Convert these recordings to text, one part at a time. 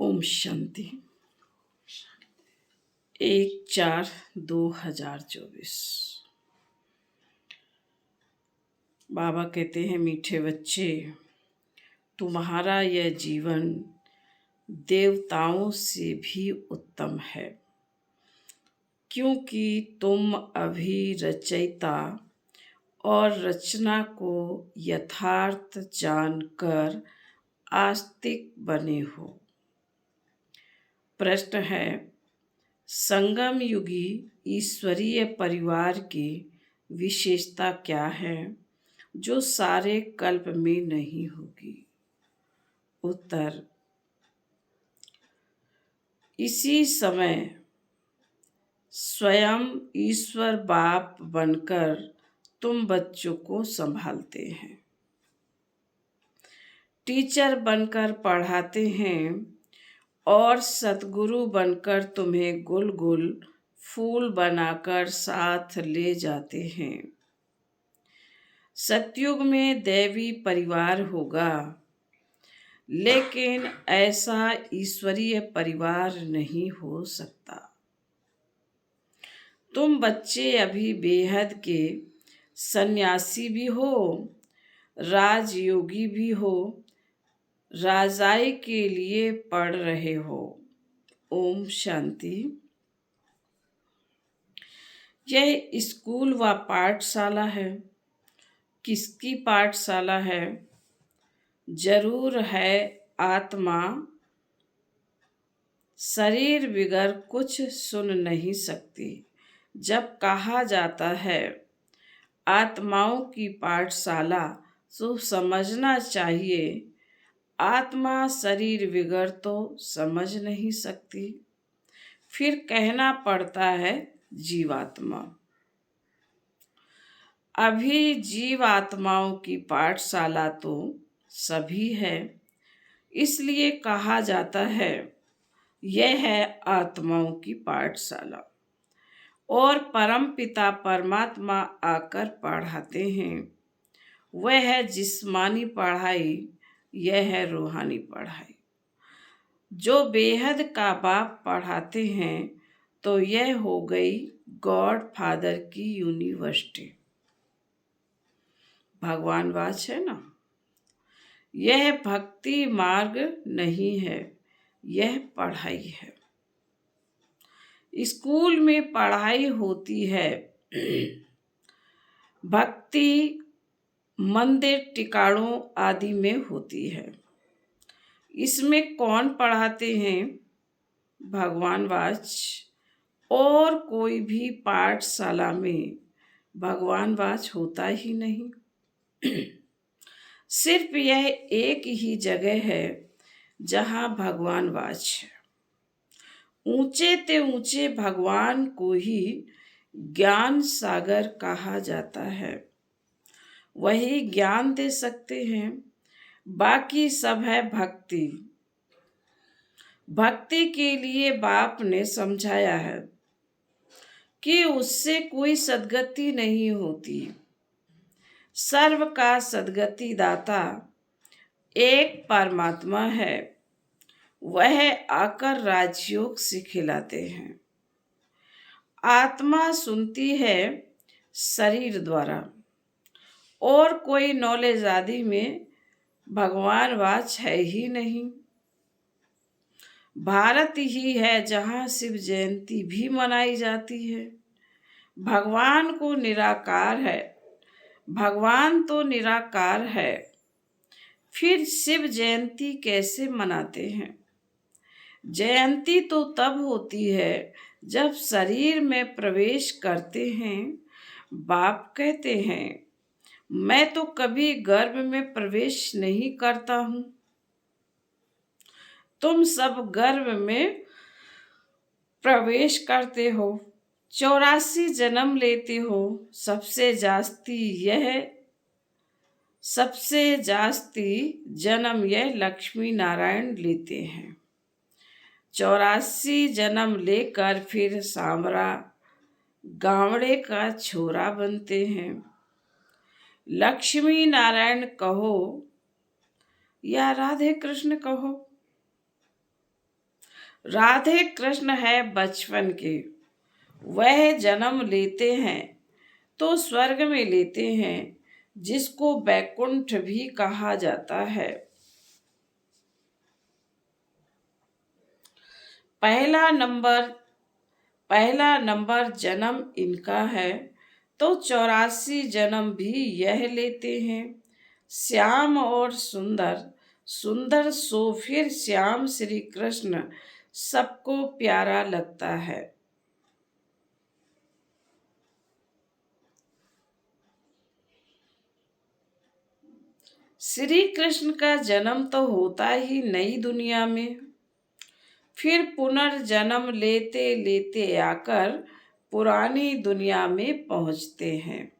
ओम शांति। 1/4/2024। बाबा कहते हैं, मीठे बच्चे, तुम्हारा यह जीवन देवताओं से भी उत्तम है, क्योंकि तुम अभी रचयिता और रचना को यथार्थ जानकर आस्तिक बने हो। प्रश्न है, संगम युगी ईश्वरीय परिवार की विशेषता क्या है जो सारे कल्प में नहीं होगी? उत्तर, इसी समय स्वयं ईश्वर बाप बनकर तुम बच्चों को संभालते हैं, टीचर बनकर पढ़ाते हैं और सतगुरु बनकर तुम्हें गुल गुल फूल बनाकर साथ ले जाते हैं। सतयुग में दैवी परिवार होगा, लेकिन ऐसा ईश्वरीय परिवार नहीं हो सकता। तुम बच्चे अभी बेहद के सन्यासी भी हो, राजयोगी भी हो, राजाई के लिए पढ़ रहे हो। ओम शांति। यह स्कूल व पाठशाला है। किसकी पाठशाला है? जरूर है आत्मा। शरीर बिगर कुछ सुन नहीं सकती। जब कहा जाता है आत्माओं की पाठशाला, तो समझना चाहिए आत्मा शरीर बिगर तो समझ नहीं सकती। फिर कहना पड़ता है जीवात्मा। अभी जीवात्माओं की पाठशाला तो सभी है, इसलिए कहा जाता है यह है आत्माओं की पाठशाला। और परम पिता परमात्मा आकर पढ़ाते हैं। वह है जिस्मानी पढ़ाई, यह है रूहानी पढ़ाई। जो बेहद का बाप पढ़ाते हैं, तो यह हो गई गॉड फादर की यूनिवर्सिटी। भगवान वाच है ना। यह भक्ति मार्ग नहीं है, यह पढ़ाई है। स्कूल में पढ़ाई होती है, भक्ति मंदिर टिकाणों आदि में होती है। इसमें कौन पढ़ाते हैं? भगवान वाच। और कोई भी पाठशाला में भगवान वाच होता ही नहीं। सिर्फ यह एक ही जगह है जहाँ भगवान वाच है। ऊंचे ते ऊंचे भगवान को ही ज्ञान सागर कहा जाता है। वही ज्ञान दे सकते हैं, बाकी सब है भक्ति। भक्ति के लिए बाप ने समझाया है कि उससे कोई सद्गति नहीं होती। सर्व का सद्गति दाता एक परमात्मा है। वह आकर राजयोग सिखलाते हैं। आत्मा सुनती है शरीर द्वारा, और कोई नॉलेज आदि में भगवान वाच है ही नहीं। भारत ही है जहाँ शिव जयंती भी मनाई जाती है। भगवान को निराकार है, भगवान तो निराकार है, फिर शिव जयंती कैसे मनाते हैं? जयंती तो तब होती है जब शरीर में प्रवेश करते हैं। बाप कहते हैं, मैं तो कभी गर्भ में प्रवेश नहीं करता हूँ। तुम सब गर्भ में प्रवेश करते हो, 84 जन्म लेते हो। सबसे जास्ती जन्म यह लक्ष्मी नारायण लेते हैं। 84 जन्म लेकर फिर सांवरा गावड़े का छोरा बनते हैं। लक्ष्मी नारायण कहो या राधे कृष्ण कहो, राधे कृष्ण है बचपन के, वह जन्म लेते हैं तो स्वर्ग में लेते हैं, जिसको बैकुंठ भी कहा जाता है। पहला नंबर पहला नंबर जन्म इनका है, तो 84 जन्म भी यह लेते हैं। श्याम और सुंदर, सुंदर सो फिर श्याम श्री कृष्ण सबको प्यारा लगता है। श्री कृष्ण का जन्म तो होता ही नई दुनिया में, फिर पुनर्जन्म लेते लेते आकर पुरानी दुनिया में पहुंचते हैं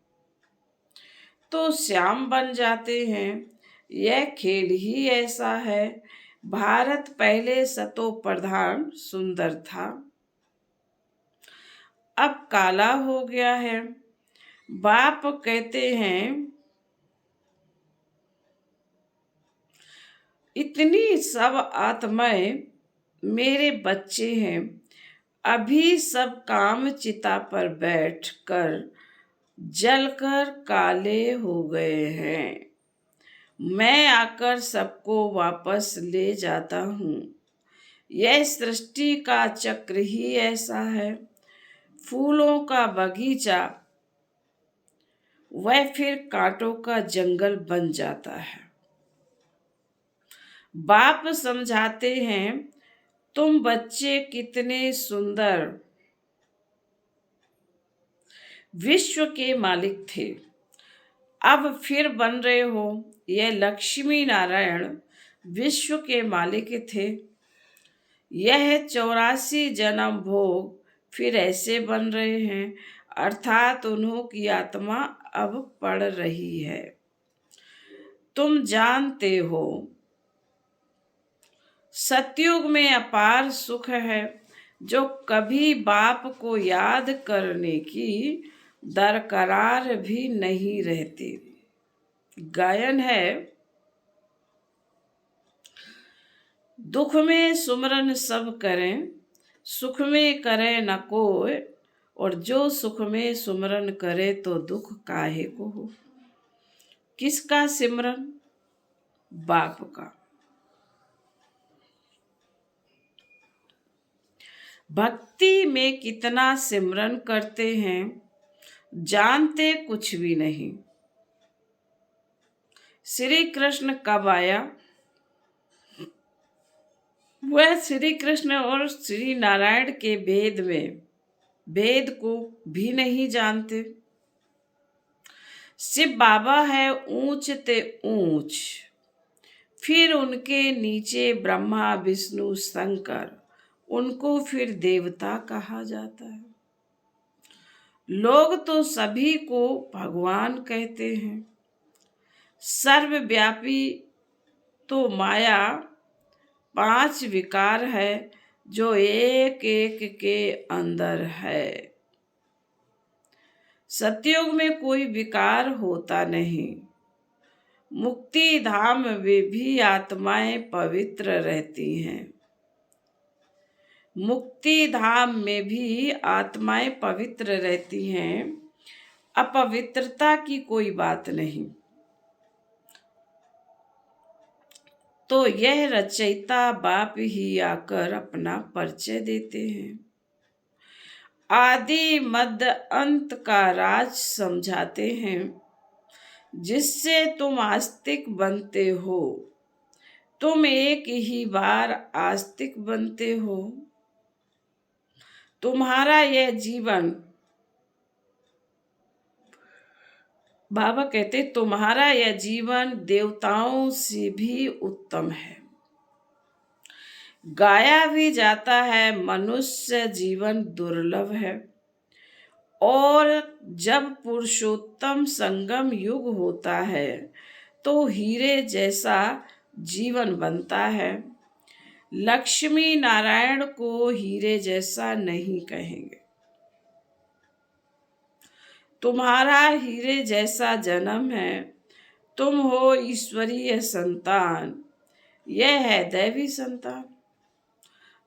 तो श्याम बन जाते हैं। यह खेल ही ऐसा है। भारत पहले सतो प्रधान सुंदर था, अब काला हो गया है। बाप कहते हैं इतनी सब आत्माएं मेरे बच्चे हैं, अभी सब काम चिता पर बैठ कर जलकर काले हो गए हैं। मैं आकर सबको वापस ले जाता हूँ। यह सृष्टि का चक्र ही ऐसा है। फूलों का बगीचा वह फिर कांटों का जंगल बन जाता है। बाप समझाते हैं तुम बच्चे कितने सुंदर विश्व के मालिक थे, अब फिर बन रहे हो। यह लक्ष्मी नारायण विश्व के मालिक थे। यह 84 जन्म भोग फिर ऐसे बन रहे हैं, अर्थात उन्हों की आत्मा अब पढ़ रही है। तुम जानते हो सतयुग में अपार सुख है, जो कभी बाप को याद करने की दरकरार भी नहीं रहती। गायन है, दुख में सुमरन सब करें, सुख में करे न कोई, और जो सुख में सुमरन करे तो दुख काहे को हो। किसका सिमरन? बाप का। भक्ति में कितना सिमरन करते हैं, जानते कुछ भी नहीं। श्री कृष्ण कब आया? वह श्री कृष्ण और श्री नारायण के भेद को भी नहीं जानते। शिव बाबा है ऊंच ते ऊंच, फिर उनके नीचे ब्रह्मा विष्णु शंकर, उनको फिर देवता कहा जाता है। लोग तो सभी को भगवान कहते हैं। सर्वव्यापी तो माया 5 विकार है, जो एक एक के अंदर है। सतयुग में कोई विकार होता नहीं। मुक्ति धाम में भी आत्माएं पवित्र रहती हैं। मुक्ति धाम में भी आत्माएं पवित्र रहती हैं, अपवित्रता की कोई बात नहीं। तो यह रचयिता बाप ही आकर अपना परिचय देते हैं। आदि मध्य अंत का राज समझाते हैं, जिससे तुम आस्तिक बनते हो। तुम एक ही बार आस्तिक बनते हो। तुम्हारा यह जीवन, बाबा कहते, तुम्हारा यह जीवन देवताओं से भी उत्तम है। गाया भी जाता है मनुष्य जीवन दुर्लभ है, और जब पुरुषोत्तम संगम युग होता है तो हीरे जैसा जीवन बनता है। लक्ष्मी नारायण को हीरे जैसा नहीं कहेंगे। तुम्हारा हीरे जैसा जन्म है। तुम हो ईश्वरीय संतान, यह है दैवी संतान।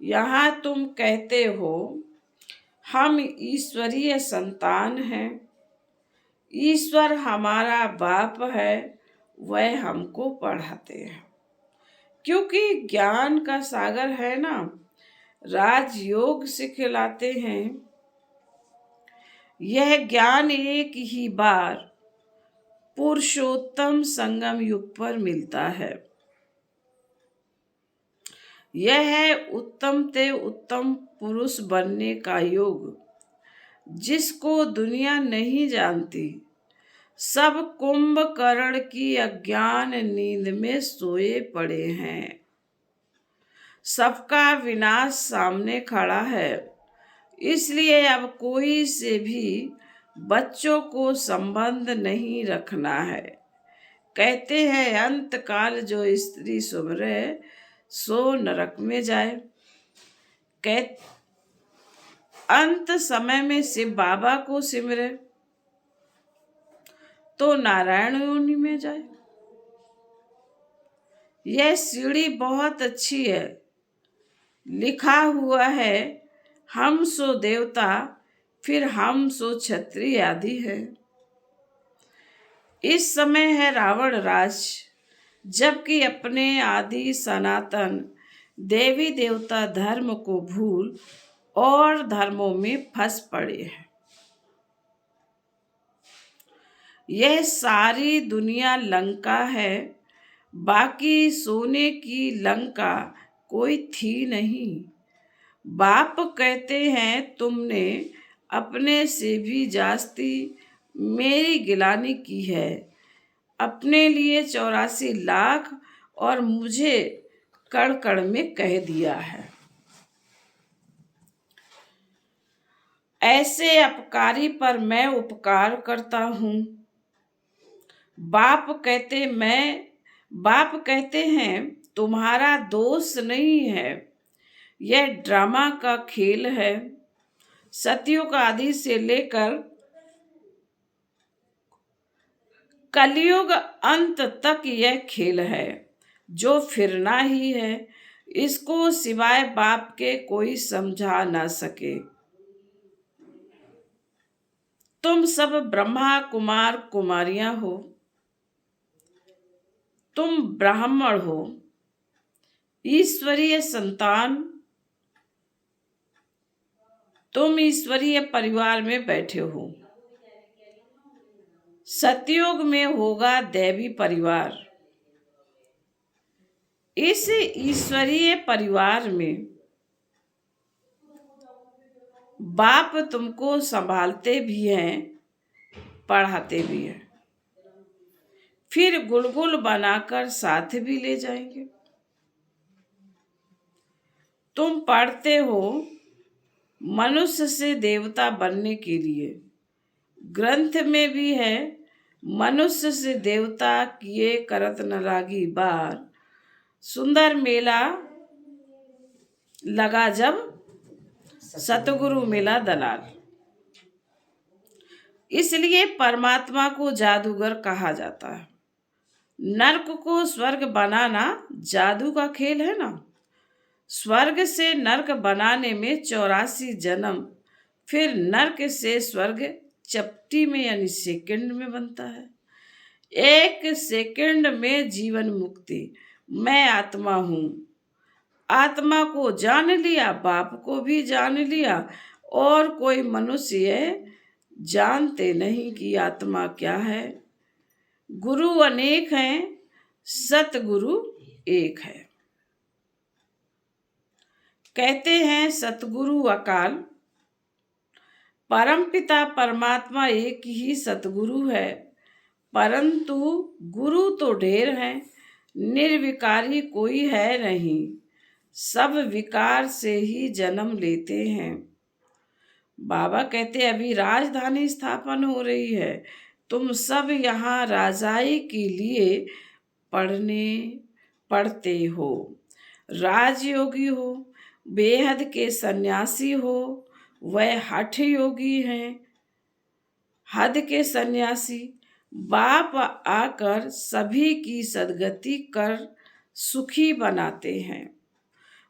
यहाँ तुम कहते हो हम ईश्वरीय संतान हैं, ईश्वर हमारा बाप है, वह हमको पढ़ाते हैं। क्योंकि ज्ञान का सागर है ना, राजयोग सिखलाते हैं। यह ज्ञान एक ही बार पुरुषोत्तम संगम युग पर मिलता है। यह है उत्तम ते उत्तम पुरुष बनने का योग, जिसको दुनिया नहीं जानती। सब कुंभकर्ण की अज्ञान नींद में सोए पड़े हैं। सबका विनाश सामने खड़ा है, इसलिए अब कोई से भी बच्चों को संबंध नहीं रखना है। कहते हैं अंत काल जो स्त्री सुमरे सो नरक में जाए। अंत समय में शिव बाबा को सिमरे तो नारायण योनि में जाए। यह सीढ़ी बहुत अच्छी है। लिखा हुआ है हम सो देवता, फिर हम सो क्षत्रिय आदि है। इस समय है रावण राज, जबकि अपने आदि सनातन देवी देवता धर्म को भूल और धर्मों में फंस पड़े हैं। यह सारी दुनिया लंका है, बाकी सोने की लंका कोई थी नहीं। बाप कहते हैं तुमने अपने से भी जास्ती मेरी गिलानी की है। अपने लिए 84 लाख और मुझे कड़ कड़ में कह दिया है। ऐसे अपकारी पर मैं उपकार करता हूँ। बाप कहते हैं तुम्हारा दोष नहीं है, यह ड्रामा का खेल है। सतयुग आदि से लेकर कलयुग अंत तक यह खेल है, जो फिरना ही है। इसको सिवाय बाप के कोई समझा ना सके। तुम सब ब्रह्मा कुमार कुमारियां हो, तुम ब्राह्मण हो, ईश्वरीय संतान। तुम ईश्वरीय परिवार में बैठे हो। सतयुग में होगा दैवी परिवार। इस ईश्वरीय परिवार में बाप तुमको संभालते भी हैं, पढ़ाते भी हैं, फिर गुलगुल बनाकर साथ भी ले जाएंगे। तुम पढ़ते हो मनुष्य से देवता बनने के लिए। ग्रंथ में भी है मनुष्य से देवता किए करत न लागी बार। सुंदर मेला लगा जब सतगुरु मिला दलाल। इसलिए परमात्मा को जादूगर कहा जाता है। नर्क को स्वर्ग बनाना जादू का खेल है ना। स्वर्ग से नर्क बनाने में 84 जन्म, फिर नर्क से स्वर्ग चपटी में यानी सेकंड में बनता है। 1 सेकंड में जीवन मुक्ति। मैं आत्मा हूँ। आत्मा को जान लिया, बाप को भी जान लिया, और कोई मनुष्य जानते नहीं कि आत्मा क्या है। गुरु अनेक हैं, सतगुरु एक है। कहते हैं सतगुरु अकाल, परमपिता परमात्मा एक ही सतगुरु है, परंतु गुरु तो ढेर हैं। निर्विकारी कोई है नहीं, सब विकार से ही जन्म लेते हैं। बाबा कहते अभी राजधानी स्थापन हो रही है, तुम सब यहाँ राजाई के लिए पढ़ते हो। राजयोगी हो, बेहद के सन्यासी हो, वह हठ योगी हैं। हद के सन्यासी बाप आकर सभी की सदगति कर सुखी बनाते हैं।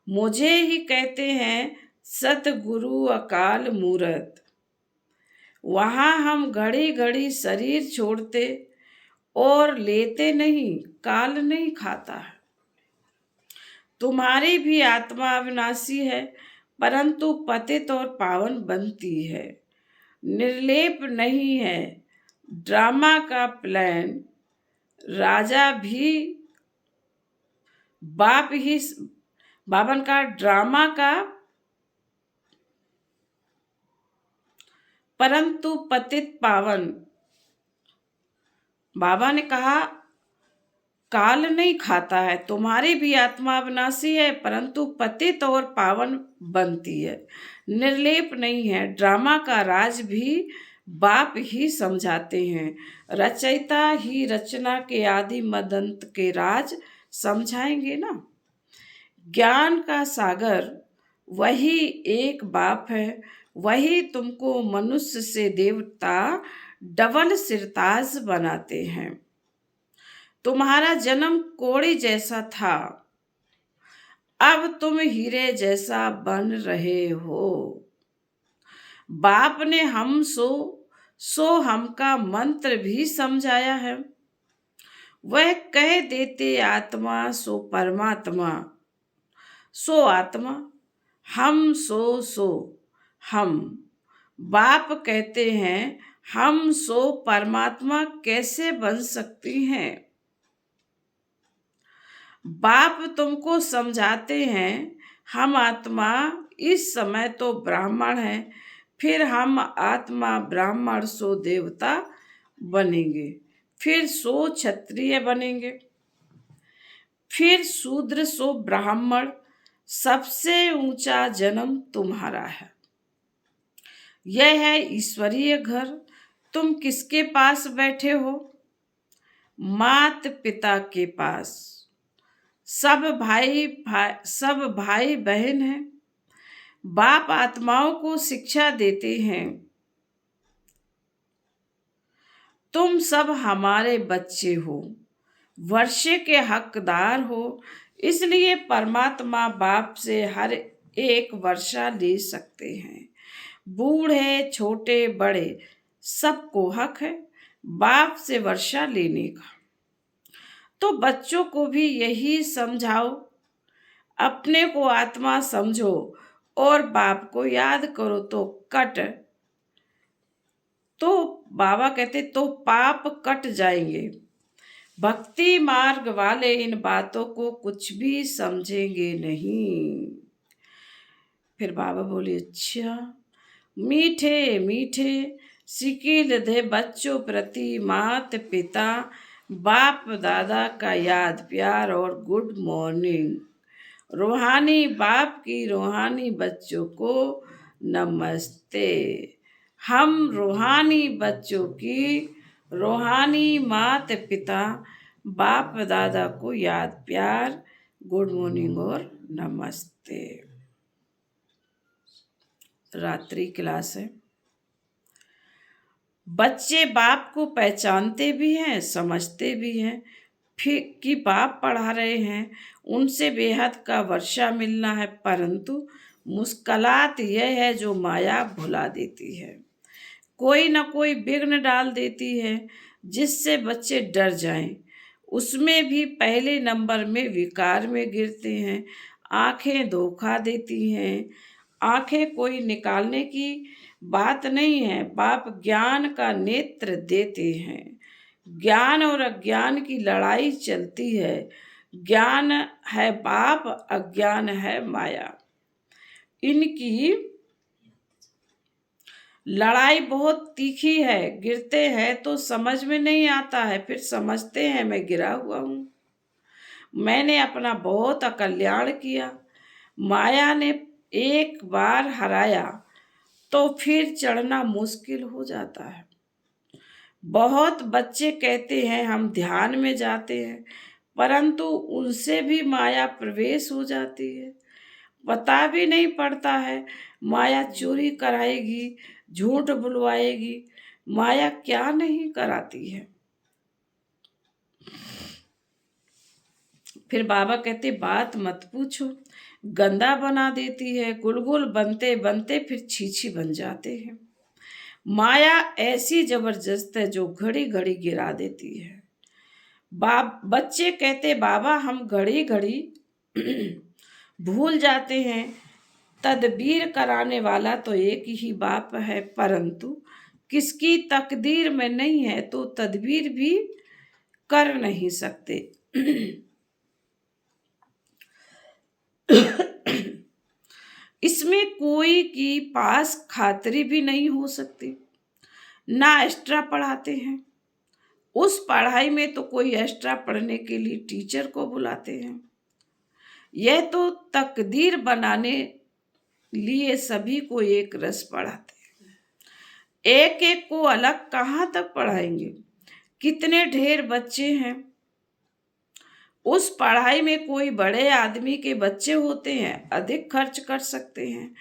मुझे ही कहते हैं सतगुरु अकाल मूरत। वहां हम घड़ी घड़ी शरीर छोड़ते और लेते नहीं, काल नहीं खाता है। तुम्हारी भी आत्मा अविनाशी है, परंतु पतित और पावन बनती है, निर्लेप नहीं है। ड्रामा का प्लान राजा भी बाप ही बावन का ड्रामा का, परंतु पतित पावन। बाबा ने कहा काल नहीं खाता है, तुम्हारी भी आत्मा अविनाशी है, परंतु पतित और पावन बनती है, निर्लेप नहीं है। ड्रामा का राज भी बाप ही समझाते हैं, रचयिता ही रचना के आदि मदंत के राज समझाएंगे ना। ज्ञान का सागर वही एक बाप है, वही तुमको मनुष्य से देवता डबल सिरताज बनाते हैं। तुम्हारा जन्म कोड़ी जैसा था, अब तुम हीरे जैसा बन रहे हो। बाप ने हम सो हम का मंत्र भी समझाया है। वह कह देते आत्मा सो परमात्मा, सो आत्मा, हम सो हम। बाप कहते हैं हम सो परमात्मा कैसे बन सकती हैं। बाप तुमको समझाते हैं हम आत्मा इस समय तो ब्राह्मण है, फिर हम आत्मा ब्राह्मण सो देवता बनेंगे, फिर सो क्षत्रिय बनेंगे, फिर शूद्र सो ब्राह्मण। सबसे ऊंचा जन्म तुम्हारा है। यह है ईश्वरीय घर। तुम किसके पास बैठे हो? मात पिता के पास। सब भाई बहन हैं। बाप आत्माओं को शिक्षा देते हैं, तुम सब हमारे बच्चे हो, वर्षे के हकदार हो। इसलिए परमात्मा बाप से हर एक वर्षा ले सकते हैं। बूढ़े छोटे बड़े सबको हक है बाप से वर्षा लेने का। तो बच्चों को भी यही समझाओ, अपने को आत्मा समझो और बाप को याद करो तो बाबा कहते तो पाप कट जाएंगे। भक्ति मार्ग वाले इन बातों को कुछ भी समझेंगे नहीं। फिर बाबा बोले अच्छा, मीठे मीठे सिकिल दे बच्चों प्रति मात पिता बाप दादा का याद प्यार और गुड मॉर्निंग। रूहानी बाप की रूहानी बच्चों को नमस्ते। हम रूहानी बच्चों की रूहानी मात पिता बाप दादा को याद प्यार गुड मॉर्निंग और नमस्ते। रात्रि क्लास है। बच्चे बाप को पहचानते भी हैं, समझते भी हैं, फिर कि बाप पढ़ा रहे हैं, उनसे बेहद का वर्षा मिलना है, परंतु मुश्किलात यह है जो माया भुला देती है, कोई ना कोई विघ्न डाल देती है जिससे बच्चे डर जाएं। उसमें भी पहले नंबर में विकार में गिरते हैं। आंखें धोखा देती हैं। आंखें कोई निकालने की बात नहीं है, बाप ज्ञान का नेत्र देते हैं। ज्ञान और अज्ञान की लड़ाई चलती है। ज्ञान है बाप, अज्ञान है माया। इनकी लड़ाई बहुत तीखी है। गिरते हैं तो समझ में नहीं आता है, फिर समझते हैं मैं गिरा हुआ हूँ, मैंने अपना बहुत अकल्याण किया। माया ने एक बार हराया तो फिर चढ़ना मुश्किल हो जाता है। बहुत बच्चे कहते हैं हम ध्यान में जाते हैं, परंतु उनसे भी माया प्रवेश हो जाती है। पता भी नहीं पड़ता है। माया चोरी कराएगी, झूठ बुलवाएगी, माया क्या नहीं कराती है। फिर बाबा कहते बात मत पूछो, गंदा बना देती है, गुलगुल बनते बनते फिर छीछी बन जाते हैं। माया ऐसी जबरदस्त है जो घड़ी घड़ी गिरा देती है। बच्चे कहते बाबा हम घड़ी घड़ी भूल जाते हैं, तदबीर कराने वाला तो एक ही बाप है, परंतु किसकी तकदीर में नहीं है तो तदबीर भी कर नहीं सकते। इसमें कोई की पास खातरी भी नहीं हो सकती। ना एक्स्ट्रा पढ़ाते हैं, उस पढ़ाई में तो कोई एक्स्ट्रा पढ़ने के लिए टीचर को बुलाते हैं। यह तो तकदीर बनाने लिए सभी को एक रस पढ़ाते हैं। एक एक को अलग कहाँ तक पढ़ाएंगे, कितने ढेर बच्चे हैं। उस पढ़ाई में कोई बड़े आदमी के बच्चे होते हैं, अधिक खर्च कर सकते हैं,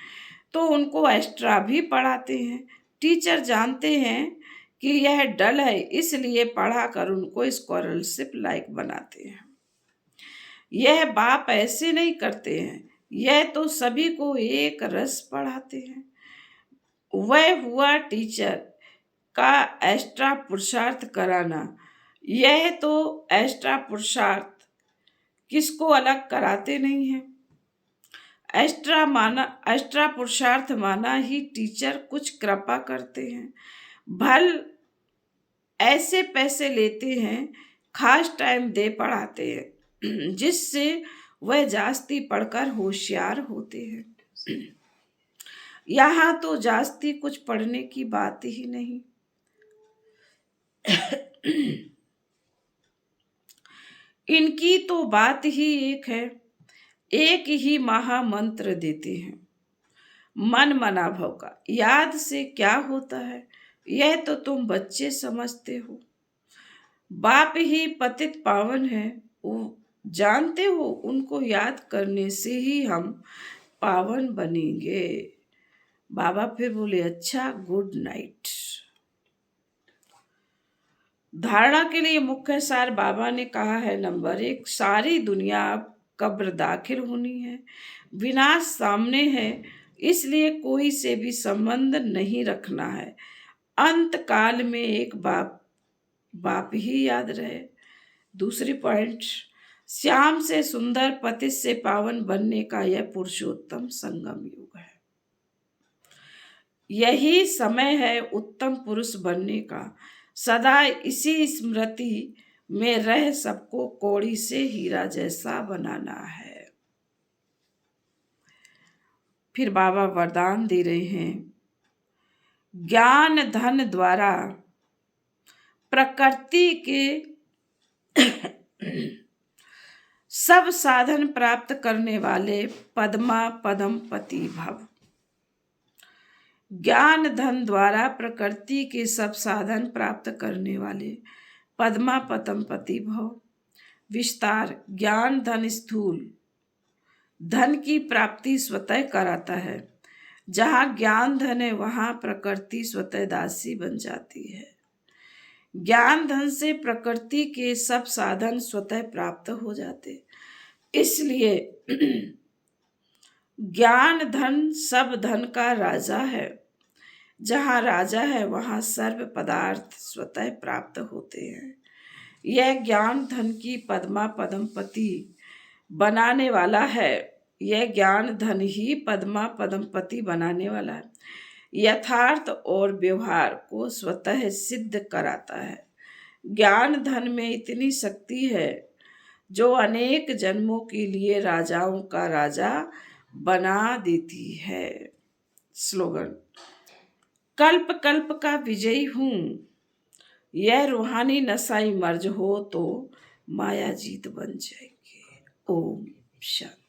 तो उनको एक्स्ट्रा भी पढ़ाते हैं। टीचर जानते हैं कि यह डल है, इसलिए पढ़ाकर उनको स्कॉलरशिप लायक बनाते हैं। यह बाप ऐसे नहीं करते हैं, यह तो सभी को एक रस पढ़ाते हैं। वह हुआ टीचर का एक्स्ट्रा पुरुषार्थ कराना। यह तो एक्स्ट्रा पुरुषार्थ किसको अलग कराते नहीं हैं। एक्स्ट्रा पुरुषार्थ माना ही टीचर कुछ कृपा करते हैं, भल ऐसे पैसे लेते हैं, खास टाइम दे पढ़ाते हैं, जिससे वह जास्ती पढ़कर होशियार होते हैं। यहाँ तो जास्ती कुछ पढ़ने की बात ही नहीं। इनकी तो बात ही एक है, एक ही महामंत्र देते हैं, मन मना भव का। याद से क्या होता है यह तो तुम बच्चे समझते हो। बाप ही पतित पावन है, वो जानते हो, उनको याद करने से ही हम पावन बनेंगे। बाबा फिर बोले अच्छा, गुड नाइट। धारणा के लिए मुख्य सार बाबा ने कहा है, नंबर 1, सारी दुनिया अब कब्र दाखिल होनी है, विनाश सामने है, इसलिए कोई से भी संबंध नहीं रखना है। अंत काल में एक बाप ही याद रहे। दूसरी पॉइंट, श्याम से सुंदर, पतित से पावन बनने का यह पुरुषोत्तम संगम युग है। यही समय है उत्तम पुरुष बनने का। सदा इसी स्मृति में रह सबको कौड़ी से हीरा जैसा बनाना है। फिर बाबा वरदान दे रहे हैं, ज्ञान धन द्वारा प्रकृति के सब साधन प्राप्त करने वाले पद्मा पदम पति भव। ज्ञान धन द्वारा प्रकृति के सब साधन प्राप्त करने वाले पद्मा पदम पति भव। विस्तार, ज्ञान धन स्थूल धन की प्राप्ति स्वतः कराता है। जहाँ ज्ञान धन है वहाँ प्रकृति स्वतः दासी बन जाती है। ज्ञान धन से प्रकृति के सब साधन स्वतः प्राप्त हो जाते, इसलिए ज्ञान धन सब धन का राजा है। जहाँ राजा है वहाँ सर्व पदार्थ स्वतः प्राप्त होते हैं। यह ज्ञान धन की पद्मा पदमपति बनाने वाला है। यह ज्ञान धन ही पद्मा पदमपति बनाने वाला है। यथार्थ और व्यवहार को स्वतः सिद्ध कराता है। ज्ञान धन में इतनी शक्ति है जो अनेक जन्मों के लिए राजाओं का राजा बना देती है। स्लोगन, कल्प कल्प का विजयी हूँ, यह रूहानी नशाई मर्ज हो तो माया जीत बन जाएगी। ओम शांति।